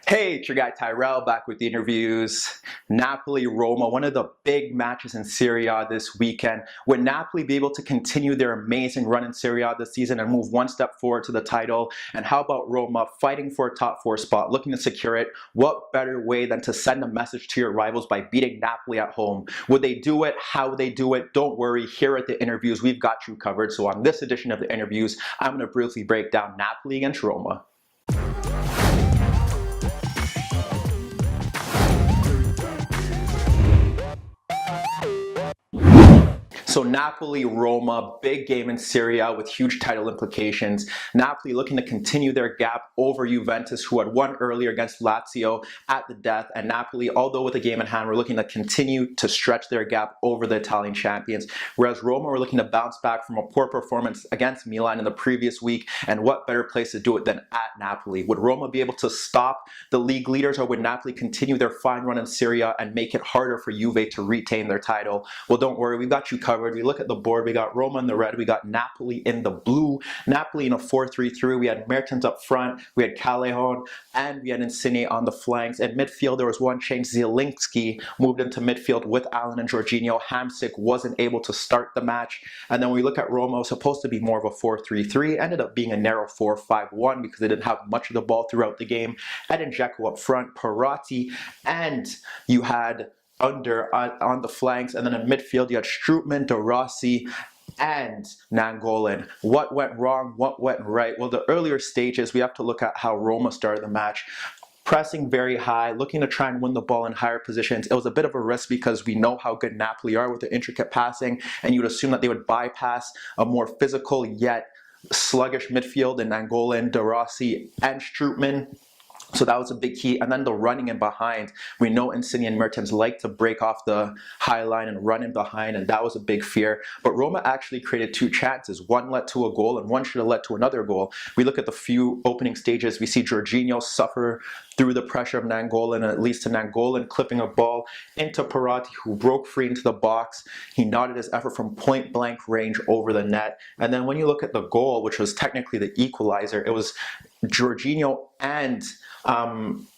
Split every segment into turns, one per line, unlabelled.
Hey, it's your guy Tyrrell back with the interviews. Napoli, Roma, one of the big matches in Serie A this weekend. Would Napoli be able to continue their amazing run in Serie A this season and move one step forward to the title? And how about Roma fighting for a top four spot, looking to secure it? What better way than to send a message to your rivals by beating Napoli at home? Would they do it? How would they do it? Don't worry, here at the interviews, we've got you covered. So on this edition of the interviews, I'm going to briefly break down Napoli against Roma. So Napoli-Roma, big game in Serie A with huge title implications. Napoli looking to continue their gap over Juventus, who had won earlier against Lazio at the death. And Napoli, although with a game in hand, were looking to continue to stretch their gap over the Italian champions. Whereas Roma were looking to bounce back from a poor performance against Milan in the previous week. And what better place to do it than at Napoli? Would Roma be able to stop the league leaders, or would Napoli continue their fine run in Serie A and make it harder for Juve to retain their title? Well, don't worry, we've got you covered. We look at the board, we got Roma in the red, we got Napoli in the blue. Napoli in a 4-3-3, we had Mertens up front, we had Callejon, and we had Insigne on the flanks. At midfield, there was one change. Zielinski moved into midfield with Allen and Jorginho. Hamsik wasn't able to start the match. And then when we look at Roma, it was supposed to be more of a 4-3-3, ended up being a narrow 4-5-1 because they didn't have much of the ball throughout the game. Edin Dzeko up front, Perotti, and you had on the flanks, and then in midfield you had Strootman, De Rossi, and Nainggolan. What went wrong? What went right? Well, the earlier stages, we have to look at how Roma started the match. Pressing very high, looking to try and win the ball in higher positions. It was a bit of a risk because we know how good Napoli are with their intricate passing, and you would assume that they would bypass a more physical yet sluggish midfield in Nainggolan, De Rossi, and Strootman. So that was a big key. And then the running in behind. We know Insigne and Mertens like to break off the high line and run in behind, and that was a big fear. But Roma actually created two chances. One led to a goal, and one should have led to another goal. We look at the few opening stages. We see Jorginho suffer through the pressure of Nainggolan, and it leads to Nainggolan clipping a ball into Perotti, who broke free into the box. He nodded his effort from point-blank range over the net. And then when you look at the goal, which was technically the equalizer, it was Jorginho and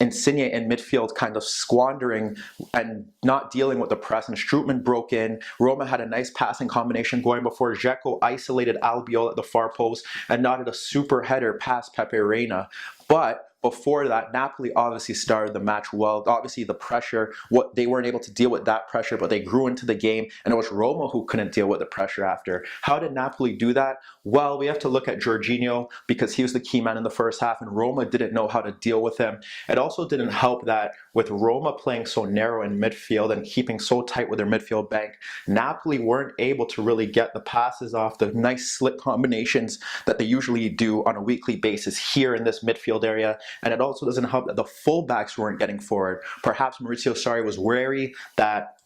Insigne in midfield kind of squandering and not dealing with the press, and Strootman broke in. Roma had a nice passing combination going before Dzeko isolated Albiol at the far post and nodded a super header past Pepe Reina. But before that, Napoli obviously started the match well. Obviously, the pressure, they weren't able to deal with that pressure, but they grew into the game, and it was Roma who couldn't deal with the pressure after. How did Napoli do that? Well, we have to look at Jorginho because he was the key man in the first half, and Roma didn't know how to deal with him. It also didn't help that with Roma playing so narrow in midfield and keeping so tight with their midfield bank, Napoli weren't able to really get the passes off, the nice slick combinations that they usually do on a weekly basis here in this midfield area. And it also doesn't help that the fullbacks weren't getting forward. Perhaps Maurizio Sarri was wary that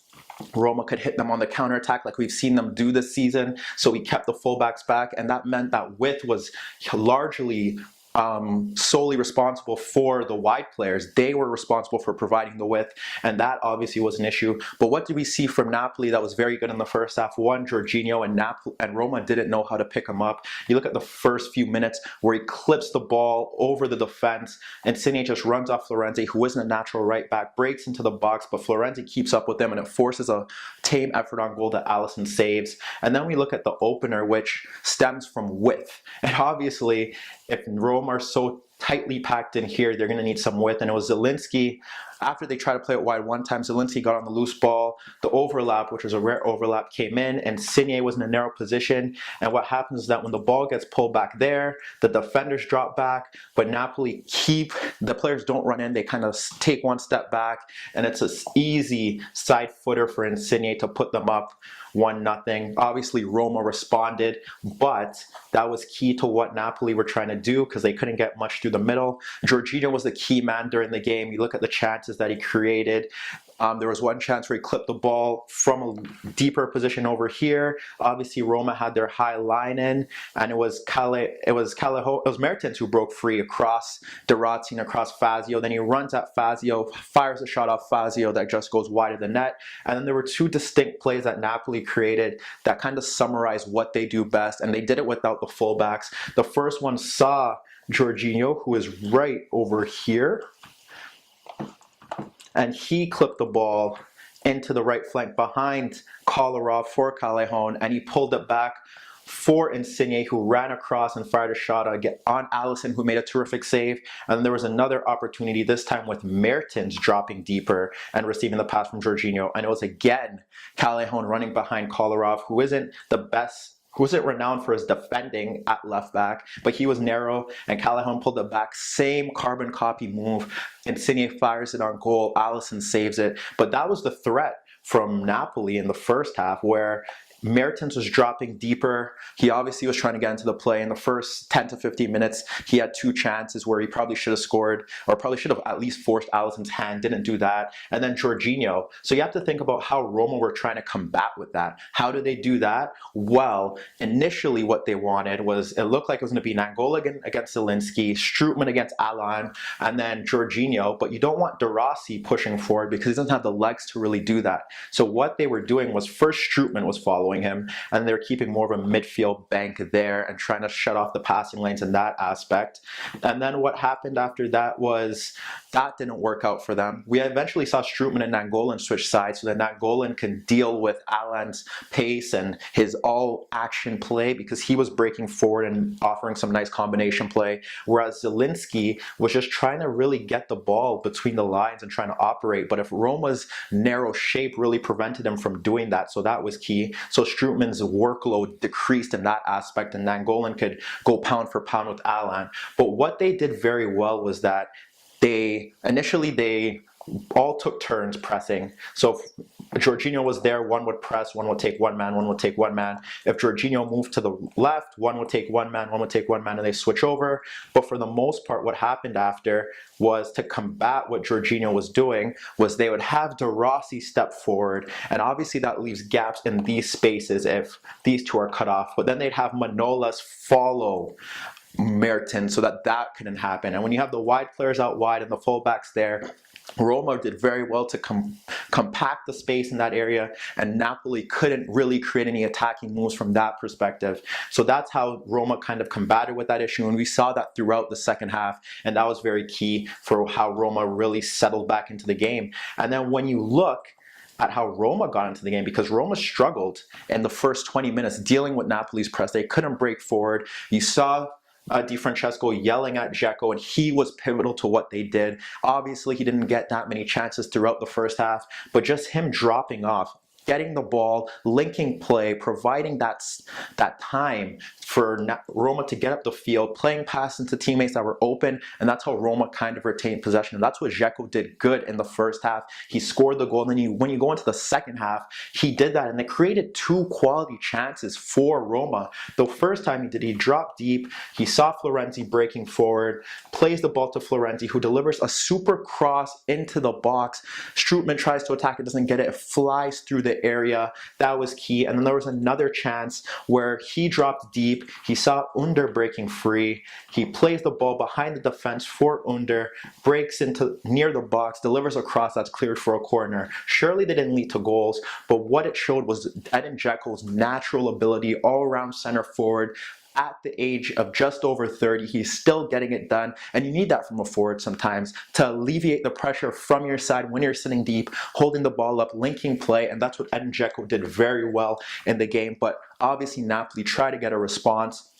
Roma could hit them on the counterattack like we've seen them do this season. So he kept the fullbacks back, and that meant that width was largely solely responsible for the wide players. They were responsible for providing the width, and that obviously was an issue. But what did we see from Napoli that was very good in the first half? One, Jorginho and Roma didn't know how to pick him up. You look at the first few minutes where he clips the ball over the defense, and Insigne just runs off Florenzi, who isn't a natural right back, breaks into the box, but Florenzi keeps up with them, and it forces a tame effort on goal that Alisson saves. And then we look at the opener, which stems from width. And obviously, if Roma are so tightly packed in here, they're going to need some width. And it was Zielinski. After they tried to play it wide one time, Zielinski got on the loose ball. The overlap, which was a rare overlap, came in, and Insigne was in a narrow position. And what happens is that when the ball gets pulled back there, the defenders drop back, but Napoli the players don't run in. They kind of take one step back, and it's an easy side footer for Insigne to put them up 1-0. Obviously, Roma responded, but that was key to what Napoli were trying to do because they couldn't get much through the middle. Jorginho was the key man during the game. You look at the chances that he created. There was one chance where he clipped the ball from a deeper position over here. Obviously, Roma had their high line in, and it was Mertens who broke free across De Rossi and across Fazio. Then he runs at Fazio, fires a shot off Fazio that just goes wide of the net. And then there were two distinct plays that Napoli created that kind of summarize what they do best, and they did it without the fullbacks. The first one saw Jorginho, who is right over here, and he clipped the ball into the right flank behind Kolarov for Callejon, and he pulled it back for Insigne, who ran across and fired a shot on Allison, who made a terrific save. And then there was another opportunity, this time with Mertens dropping deeper and receiving the pass from Jorginho. And it was again Callejon running behind Kolarov, who isn't the best, who isn't renowned for his defending at left back, but he was narrow, and Callejon pulled it back. Same carbon copy move. Insigne fires it on goal. Allison saves it. But that was the threat from Napoli in the first half, where Mertens was dropping deeper. He obviously was trying to get into the play. In the first 10 to 15 minutes, he had 2 chances where he probably should have scored, or probably should have at least forced Alisson's hand, didn't do that. And then Jorginho. So you have to think about how Roma were trying to combat with that. How do they do that? Well, initially what they wanted was, it looked like it was going to be Nangola against Zielinski, Strootman against Alan, and then Jorginho. But you don't want De Rossi pushing forward because he doesn't have the legs to really do that. So what they were doing was, first Strootman was following him, and they're keeping more of a midfield bank there and trying to shut off the passing lanes in that aspect. And then what happened after that was, that didn't work out for them. We eventually saw Strootman and Nangolan switch sides so that Nangolan can deal with Alan's pace and his all-action play, because he was breaking forward and offering some nice combination play, whereas Zielinski was just trying to really get the ball between the lines and trying to operate. But if Roma's narrow shape really prevented him from doing that, so that was key. So Strootman's workload decreased in that aspect, and Nangolan could go pound for pound with Alan. But what they did very well was that initially they all took turns pressing. So if Jorginho was there, one would press, one would take one man, one would take one man. If Jorginho moved to the left, one would take one man, one would take one man, and they switch over. But for the most part, what happened after was, to combat what Jorginho was doing, was they would have De Rossi step forward, and obviously that leaves gaps in these spaces if these two are cut off. But then they'd have Manolas follow Mertens so that couldn't happen. And when you have the wide players out wide and the fullbacks there, Roma did very well to compact the space in that area, and Napoli couldn't really create any attacking moves from that perspective. So that's how Roma kind of combated with that issue, and we saw that throughout the second half, and that was very key for how Roma really settled back into the game. And then when you look at how Roma got into the game, because Roma struggled in the first 20 minutes dealing with Napoli's press. They couldn't break forward. You saw Di Francesco yelling at Dzeko, and he was pivotal to what they did. Obviously, he didn't get that many chances throughout the first half, but just him dropping off, getting the ball, linking play, providing that time for Roma to get up the field, playing passes into teammates that were open, and that's how Roma kind of retained possession. And that's what Dzeko did good in the first half. He scored the goal, and then when you go into the second half, he did that, and it created 2 quality chances for Roma. The first time he dropped deep, he saw Florenzi breaking forward, plays the ball to Florenzi, who delivers a super cross into the box. Strootman tries to attack it, doesn't get it, it flies through the area. That was key. And then there was another chance where he dropped deep. He saw Under breaking free. He plays the ball behind the defense for Under, breaks into near the box, delivers a cross that's cleared for a corner. Surely they didn't lead to goals, but what it showed was Edin Dzeko's natural ability all-around center forward. At the age of just over 30, he's still getting it done, and you need that from a forward sometimes to alleviate the pressure from your side when you're sitting deep, holding the ball up, linking play, and that's what Edin Dzeko did very well in the game. But obviously Napoli tried to get a response.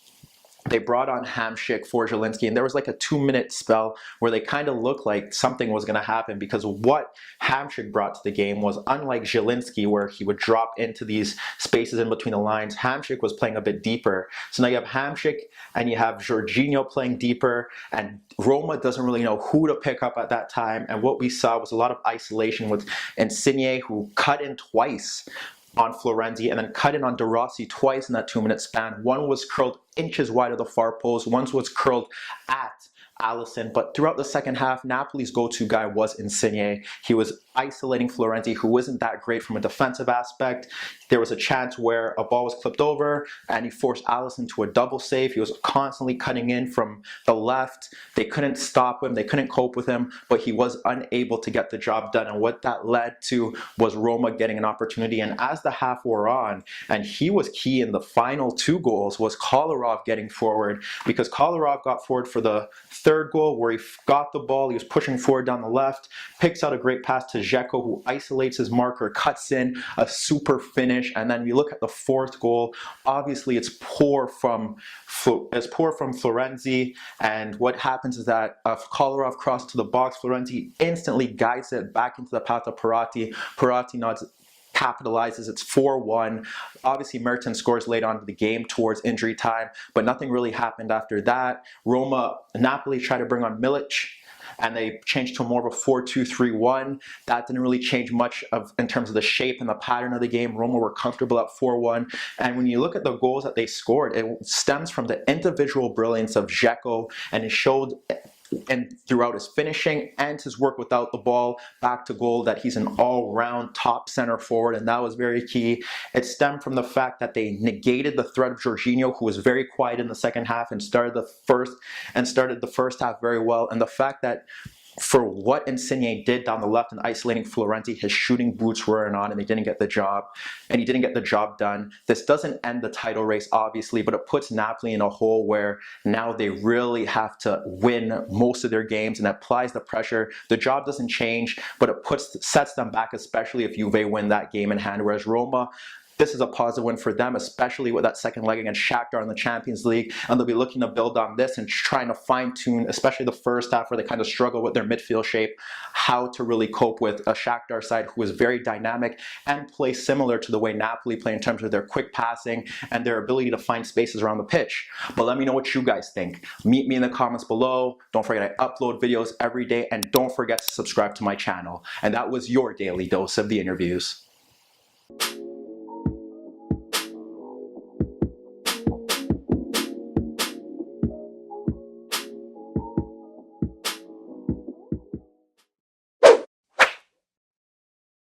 They brought on Hamšík for Zielinski, and there was like a 2-minute spell where they kind of looked like something was going to happen, because what Hamšík brought to the game was, unlike Zielinski, where he would drop into these spaces in between the lines, Hamšík was playing a bit deeper. So now you have Hamšík and you have Jorginho playing deeper, and Roma doesn't really know who to pick up at that time. And what we saw was a lot of isolation with Insigne, who cut in twice on Florenzi and then cut in on De Rossi twice in that 2-minute span. One was curled inches wide of the far post, one was curled at Alisson. But throughout the second half, Napoli's go-to guy was Insigne. He was isolating Florenzi, who isn't that great from a defensive aspect. There was a chance where a ball was clipped over and he forced Alisson to a double save. He was constantly cutting in from the left. They couldn't stop him, they couldn't cope with him, but he was unable to get the job done. And what that led to was Roma getting an opportunity. And as the half wore on, and he was key in the final 2 goals, was Kolarov getting forward, because Kolarov got forward for the third goal where he got the ball, he was pushing forward down the left, picks out a great pass to Dzeko, who isolates his marker, cuts in a super finish. And then you look at the fourth goal, obviously it's poor from Florenzi, and what happens is that Kolarov crossed to the box, Florenzi instantly guides it back into the path of Perotti. Perotti capitalizes. It's 4-1. Obviously, Mertens scores late on in the game towards injury time, but nothing really happened after that. Napoli tried to bring on Milic, and they changed to more of a 4-2-3-1. That didn't really change much in terms of the shape and the pattern of the game. Roma were comfortable at 4-1. And when you look at the goals that they scored, it stems from the individual brilliance of Dzeko, and it showed throughout his finishing and his work without the ball back to goal that he's an all-round top center forward, and that was very key. It stemmed from the fact that they negated the threat of Jorginho, who was very quiet in the second half and started the first half very well, and the fact that for what Insigne did down the left and isolating Florenzi, his shooting boots weren't on and he didn't get the job done. This doesn't end the title race, obviously, but it puts Napoli in a hole where now they really have to win most of their games, and applies the pressure. The job doesn't change, but it sets them back, especially if Juve win that game in hand, whereas Roma, this is a positive win for them, especially with that second leg against Shakhtar in the Champions League, and they'll be looking to build on this and trying to fine-tune, especially the first half where they kind of struggle with their midfield shape, how to really cope with a Shakhtar side who is very dynamic and play similar to the way Napoli play in terms of their quick passing and their ability to find spaces around the pitch. But let me know what you guys think. Meet me in the comments below. Don't forget I upload videos every day, and don't forget to subscribe to my channel. And that was your daily dose of the interviews.